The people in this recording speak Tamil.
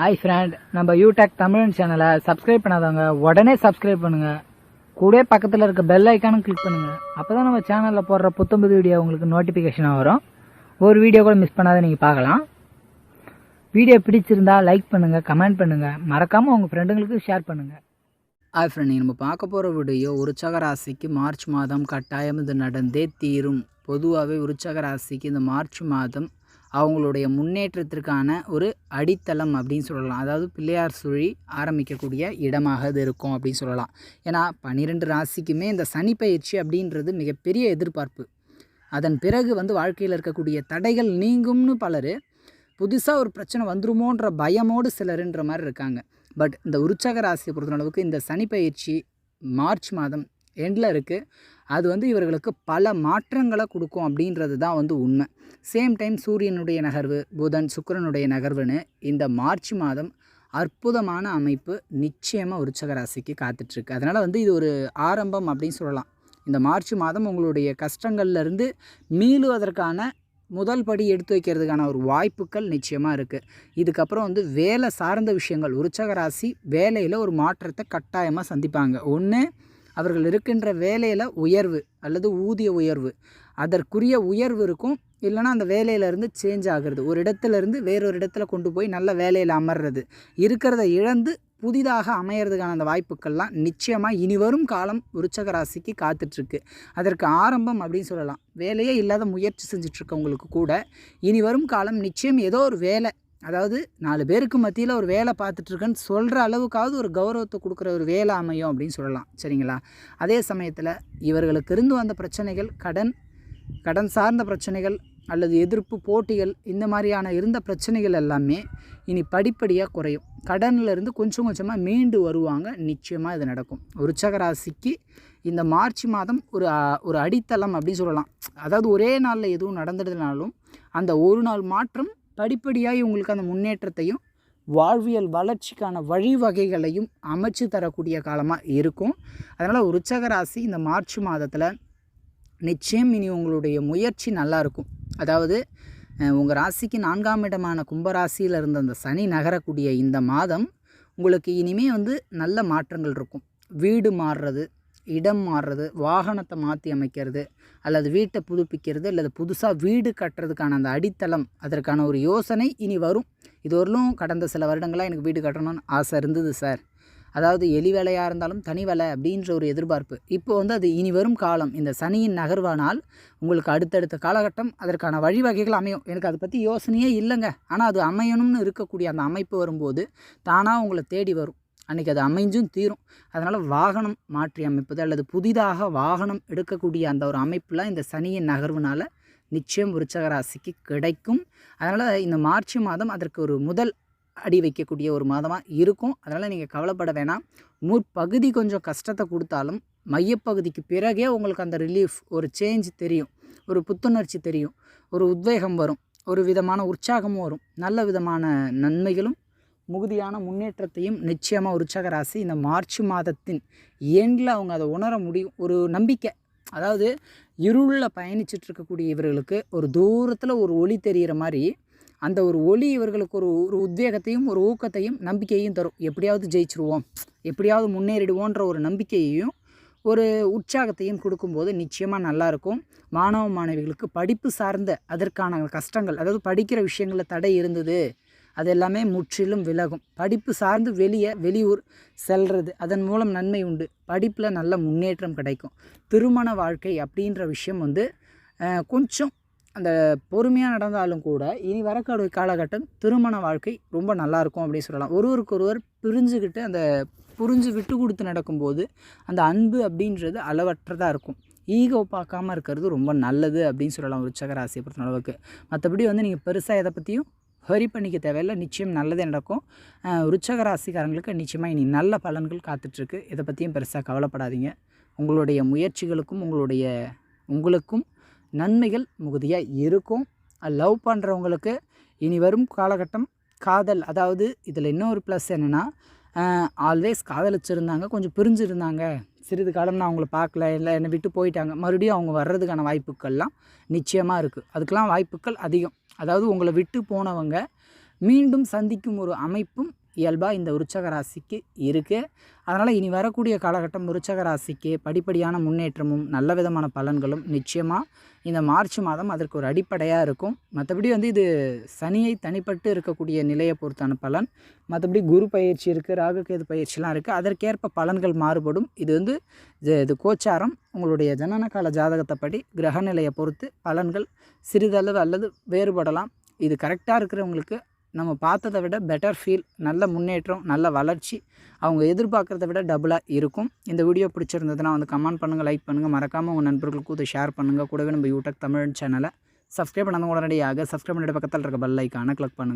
ஹாய் ஃப்ரெண்ட், நம்ம யூடெக் தமிழ் சேனலை சப்ஸ்கிரைப் பண்ணாதவங்க உடனே சப்ஸ்கிரைப் பண்ணுங்க. கூட பக்கத்தில் இருக்க பெல் ஐக்கானும் கிளிக் பண்ணுங்க. அப்பதான் நம்ம சேனலில் போடுற புத்தம்புது வீடியோ உங்களுக்கு நோட்டிஃபிகேஷனாக வரும். ஒரு வீடியோ கூட மிஸ் பண்ணாத நீங்கள் பார்க்கலாம். வீடியோ பிடிச்சிருந்தா லைக் பண்ணுங்க, கமெண்ட் பண்ணுங்க, மறக்காம உங்க ஃப்ரெண்டுங்களுக்கு ஷேர் பண்ணுங்க. ஹாய் ஃப்ரெண்ட், நம்ம பார்க்க போகிற வீடியோ விருச்சிக ராசிக்கு மார்ச் மாதம் கட்டாயம் இது நடந்தே தீரும். பொதுவாகவே விருச்சிக ராசிக்கு இந்த மார்ச் மாதம் அவங்களுடைய முன்னேற்றத்திற்கான ஒரு அடித்தளம் அப்படின்னு சொல்லலாம். அதாவது பிள்ளையார் சுழி ஆரம்பிக்கக்கூடிய இடமாக இது இருக்கும் அப்படின்னு சொல்லலாம். ஏன்னா 12 ராசிக்குமே இந்த சனி பயிற்சி அப்படின்றது மிகப்பெரிய எதிர்பார்ப்பு. அதன் பிறகு வாழ்க்கையில் இருக்கக்கூடிய தடைகள் நீங்கும்னு பலர், புதுசாக ஒரு பிரச்சனை வந்துருமோன்ற பயமோடு சிலருன்ற மாதிரி இருக்காங்க. பட் இந்த விருச்சிக ராசியை பொறுத்தளவுக்கு இந்த சனி பயிற்சி மார்ச் மாதம் எண்டில் இருக்குது. அது இவர்களுக்கு பல மாற்றங்களை கொடுக்கும் அப்படின்றது தான் உண்மை. சேம் டைம் சூரியனுடைய நகர்வு, புதன் சுக்கிரனுடைய நகர்வுன்னு இந்த மார்ச் மாதம் அற்புதமான அமைப்பு நிச்சயமாக விருச்சிக ராசிக்கு காத்துட்ருக்கு. அதனால் இது ஒரு ஆரம்பம் அப்படின்னு சொல்லலாம். இந்த மார்ச் மாதம் உங்களுடைய கஷ்டங்கள்லேருந்து மீளுவதற்கான முதல் படி எடுத்து வைக்கிறதுக்கான ஒரு வாய்ப்புகள் நிச்சயமாக இருக்குது. இதுக்கப்புறம் வேலை சார்ந்த விஷயங்கள், விருச்சிக ராசி வேலையில் ஒரு மாற்றத்தை கட்டாயமாக சந்திப்பாங்க. ஒன்று, அவர்கள் இருக்கின்ற வேலையில் உயர்வு அல்லது ஊதிய உயர்வு, அதற்குரிய உயர்வு இருக்கும். இல்லைனா அந்த வேலையிலேருந்து சேஞ்ச் ஆகிறது, ஒரு இடத்துலேருந்து வேறொரு இடத்துல கொண்டு போய் நல்ல வேலையில் அமர்றது, இருக்கிறத இழந்து புதிதாக அமையிறதுக்கான அந்த வாய்ப்புகள்லாம் நிச்சயமாக இனி வரும் காலம் விருச்சிக ராசிக்கு காத்துட்ருக்கு. அதற்கு ஆரம்பம் அப்படின்னு சொல்லலாம். வேலையே இல்லாத முயற்சி செஞ்சிட்ருக்கவங்களுக்கு கூட இனி வரும் காலம் நிச்சயம் ஏதோ ஒரு வேலை, அதாவது 4 பேருக்கு மத்தியில் ஒரு வேலை பார்த்துட்ருக்கேன்னு சொல்கிற அளவுக்காவது ஒரு கௌரவத்தை கொடுக்குற ஒரு வேலை அமையும் அப்படின்னு சொல்லலாம். சரிங்களா? அதே சமயத்தில் இவர்களுக்கு இருந்து வந்த பிரச்சனைகள், கடன் சார்ந்த பிரச்சனைகள் அல்லது எதிர்ப்பு போட்டிகள், இந்த மாதிரியான இருந்த பிரச்சனைகள் எல்லாமே இனி படிப்படியாக குறையும். கடன்லேருந்து கொஞ்சம் கொஞ்சமாக மீண்டு வருவாங்க. நிச்சயமாக இது நடக்கும். விருச்சிக ராசிக்கு இந்த மார்ச் மாதம் ஒரு அடித்தளம் அப்படின்னு சொல்லலாம். அதாவது ஒரே நாளில் எதுவும் நடந்துடுதுனாலும் அந்த ஒரு நாள் மாற்றம் படிப்படியாக உங்களுக்கு அந்த முன்னேற்றத்தையும் வாழ்வியல் வளர்ச்சிக்கான வழிவகைகளையும் அமைச்சு தரக்கூடிய காலமாக இருக்கும். அதனால் விருச்சிக ராசி இந்த மார்ச் மாதத்தில் நிச்சயம் இனி உங்களுடைய முயற்சி நல்லாயிருக்கும். அதாவது உங்கள் ராசிக்கு 4ஆம் இடமான கும்பராசியில் இருந்த அந்த சனி நகரக்கூடிய இந்த மாதம் உங்களுக்கு இனிமேல் நல்ல மாற்றங்கள் இருக்கும். வீடு மாறுறது, இடம் மாறுறது, வாகனத்தை மாற்றி அமைக்கிறது, அல்லது வீட்டை புதுப்பிக்கிறது, அல்லது புதுசாக வீடு கட்டுறதுக்கான அந்த அடித்தளம், அதற்கான ஒரு யோசனை இனி வரும். இதுவரையிலும் கடந்த சில வருடங்களாக எனக்கு வீடு கட்டணும்னு ஆசை இருந்தது சார். அதாவது எலி வேலையாக இருந்தாலும் தனி வேலை அப்படின்ற ஒரு எதிர்பார்ப்பு. இப்போது அது இனி வரும் காலம் இந்த சனியின் நகர்வானால் உங்களுக்கு அடுத்தடுத்த காலகட்டம் அதற்கான வழிவகைகள் அமையும். எனக்கு அதை பற்றி யோசனையே இல்லைங்க, ஆனால் அது அமையணும்னு இருக்கக்கூடிய அந்த அமைப்பு வரும்போது தானாக உங்களை தேடி வரும். அன்றைக்கி அது அமைஞ்சும் தீரும். அதனால் வாகனம் மாற்றி அமைப்பது அல்லது புதிதாக வாகனம் எடுக்கக்கூடிய அந்த ஒரு அமைப்புலாம் இந்த சனியின் நகர்வுனால் நிச்சயம் விருச்சிக ராசிக்கு கிடைக்கும். அதனால் இந்த மார்ச் மாதம் அதற்கு ஒரு முதல் அடி வைக்கக்கூடிய ஒரு மாதமாக இருக்கும். அதனால் நீங்கள் கவலைப்பட வேணாம். முற்பகுதி கொஞ்சம் கஷ்டத்தை கொடுத்தாலும் மையப்பகுதிக்கு பிறகே உங்களுக்கு அந்த ரிலீஃப், ஒரு சேஞ்ச் தெரியும், ஒரு புத்துணர்ச்சி தெரியும், ஒரு உத்வேகம் வரும், ஒரு விதமான உற்சாகமும் வரும். நல்ல விதமான நன்மைகளும் மிகுதியான முன்னேற்றத்தையும் நிச்சயமாக விருச்சிக ராசி இந்த மார்ச் மாதத்தின் எண்டில் அவங்க அதை உணர முடியும். ஒரு நம்பிக்கை, அதாவது இருளில் பயணிச்சுட்டு இருக்கக்கூடிய இவர்களுக்கு ஒரு தூரத்தில் ஒரு ஒளி தெரிகிற மாதிரி அந்த ஒரு ஒளி இவர்களுக்கு ஒரு உத்வேகத்தையும் ஒரு ஊக்கத்தையும் நம்பிக்கையையும் தரும். எப்படியாவது ஜெயிச்சிருவோம், எப்படியாவது முன்னேறிடுவோன்ற ஒரு நம்பிக்கையையும் ஒரு உற்சாகத்தையும் கொடுக்கும்போது நிச்சயமாக நல்லாயிருக்கும். மாணவ மாணவிகளுக்கு படிப்பு சார்ந்த அதற்கான கஷ்டங்கள், அதாவது படிக்கிற விஷயங்களில் தடை இருந்தது, அது எல்லாமே முற்றிலும் விலகும். படிப்பு சார்ந்து வெளியூர் செல்வது, அதன் மூலம் நன்மை உண்டு. படிப்பில் நல்ல முன்னேற்றம் கிடைக்கும். திருமண வாழ்க்கை அப்படின்ற விஷயம் கொஞ்சம் அந்த பொறுமையாக நடந்தாலும் கூட இனி வரக்கூடிய காலகட்டம் திருமண வாழ்க்கை ரொம்ப நல்லாயிருக்கும் அப்படின்னு சொல்லலாம். ஒருவருக்கொருவர் பிரிஞ்சுக்கிட்டு அந்த புரிஞ்சு விட்டு கொடுத்து நடக்கும்போது அந்த அன்பு அப்படின்றது அளவற்றதாக இருக்கும். ஈகோ பார்க்காமல் இருக்கிறது ரொம்ப நல்லது அப்படின்னு சொல்லலாம் விருச்சிக ராசியை பொறுத்த அளவுக்கு. மற்றபடி நீங்கள் பெருசாக எதை பற்றியும் ஹரி பண்ணிக்க தேவையில்லை. நிச்சயம் நல்லதே நடக்கும். விருச்சிக ராசிக்காரங்களுக்கு நிச்சயமாக இனி நல்ல பலன்கள் காத்துட்ருக்கு. இதை பற்றியும் பெருசாக கவலைப்படாதீங்க. உங்களுடைய முயற்சிகளுக்கும் உங்களுக்கும் நன்மைகள் மிகுதியாக இருக்கும். லவ் பண்ணுறவங்களுக்கு இனி வரும் காலகட்டம் காதல், அதாவது இதில் இன்னொரு ப்ளஸ் என்னென்னா, ஆல்வேஸ் காதலிச்சிருந்தாங்க, கொஞ்சம் பிரிஞ்சிருந்தாங்க, சிறிது காலம் நான் அவங்கள பார்க்கல, இல்லை என்னை விட்டு போயிட்டாங்க, மறுபடியும் அவங்க வர்றதுக்கான வாய்ப்புகள்லாம் நிச்சயமாக இருக்குது. அதுக்கெலாம் வாய்ப்புகள் அதிகம். அதாவது உங்களை விட்டு போனவங்க மீண்டும் சந்திக்கும் ஒரு அமைப்பும் இயல்பாக இந்த விருச்சக ராசிக்கு இருக்குது. அதனால் இனி வரக்கூடிய காலகட்டம் விருச்சக ராசிக்கு படிப்படியான முன்னேற்றமும் நல்ல விதமான பலன்களும் நிச்சயமாக இந்த மார்ச் மாதம் அதற்கு ஒரு அடிப்படையாக இருக்கும். மற்றபடி இது சனியை தனிப்பட்டு இருக்கக்கூடிய நிலையை பொறுத்தான பலன். மற்றபடி குரு பயிற்சி இருக்குது, ராகுகேது பயிற்சிலாம் இருக்குது, அதற்கேற்ப பலன்கள் மாறுபடும். இது கோச்சாரம். உங்களுடைய ஜனனகால ஜாதகத்தைப்படி கிரகநிலையை பொறுத்து பலன்கள் சிறிதளவு அல்லது வேறுபடலாம். இது கரெக்டாக இருக்கிறவங்களுக்கு நம்ம பார்த்ததை விட பெட்டர் ஃபீல், நல்ல முன்னேற்றம், நல்ல வளர்ச்சி அவங்க எதிர்பார்க்குறத விட டபுளாக இருக்கும். இந்த வீடியோ பிடிச்சிருந்ததுன்னா கமெண்ட் பண்ணுங்கள், லைக் பண்ணுங்கள், மறக்காமல் உங்கள் நண்பர்களுக்கும் இதை ஷேர் பண்ணுங்கள். கூடவே நம்ம யூடியூப் தமிழ் சேனலை சப்ஸ்கிரைப் பண்ணாத உடனடியாக சப்ஸ்கிரைப் பண்ணிட்டு பக்கத்தில் இருக்க பெல் ஐக்கானை கிளிக் பண்ணுங்கள்.